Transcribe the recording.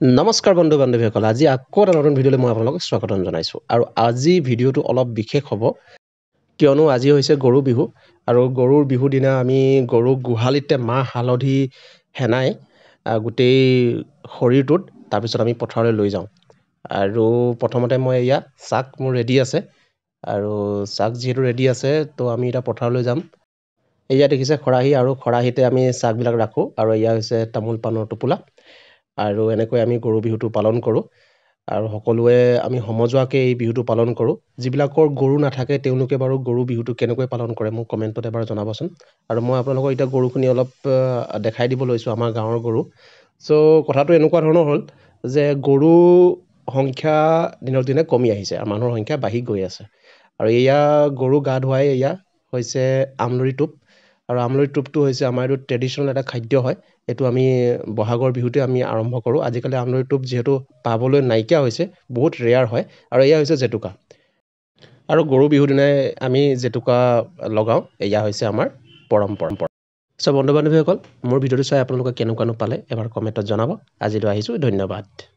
নমস্কাৰ বন্ধু বান্ধৱীসকল আজি আকৌ এটা নতুন ভিডিঅ'লৈ মই আপোনালোকক স্বাগতম জনাইছোঁ আৰু আজি ভিডিঅ'টো অলপ বিশেষ হ'ব কিয়নো আজি হৈছে গৰু বিহু আৰু গৰুৰ বিহু দিনা আমি গৰুক গোহালিতে মাহ হালধি হেনাই গোটেই শৰীৰটোত তাৰপিছত আমি পথাৰলৈ লৈ যাওঁ আৰু প্ৰথমতে মই এয়া চাক মোৰ ৰেডি আছে আৰু চাক যিহেতু ৰেডি আছে তো আমি এটা পথাৰলৈ যাম এয়া দেখিছে খৰাহি আৰু খৰাহিতে আমি চাকবিলাক ৰাখোঁ আৰু এয়া হৈছে তামোল পাণৰ টোপোলা আৰু এনেকৈ আমি গৰু বিহুটো পালন কৰোঁ আৰু সকলোৱে আমি সমজুৱাকৈ এই বিহুটো পালন কৰোঁ যিবিলাকৰ গৰু নাথাকে তেওঁলোকে বাৰু গৰু বিহুটো কেনেকৈ পালন কৰে মোক কমেণ্টত এবাৰ জনাবচোন আৰু মই আপোনালোকক এতিয়া গৰুখিনি অলপ দেখাই দিব লৈছোঁ আমাৰ গাঁৱৰ গৰু চ' কথাটো এনেকুৱা ধৰণৰ হ'ল যে গৰু সংখ্যা দিনক দিনে কমি আহিছে আৰু মানুহৰ সংখ্যা বাঢ়ি গৈ আছে আৰু এয়া গৰু গা ধুৱাই এয়া হৈছে আমলৰি টোপ আৰু আমলৰি টোপটো হৈছে আমাৰ এইটো ট্ৰেডিশ্যনেল এটা খাদ্য হয় এইটো আমি বহাগৰ বিহুতে আমি আৰম্ভ কৰোঁ আজিকালি আমলৰি টোপ যিহেতু পাবলৈ নাইকিয়া হৈছে বহুত ৰেয়াৰ হয় আৰু এয়া হৈছে জেতুকা আৰু গৰু বিহুৰ দিনাই আমি জেতুকা লগাওঁ এয়া হৈছে আমাৰ পৰম্পৰা চ' বন্ধু বান্ধৱীসকল মোৰ ভিডিঅ'টো চাই আপোনালোকে কেনেকুৱানো পালে এবাৰ কমেণ্টত জনাব আজিলৈ আহিছোঁ ধন্যবাদ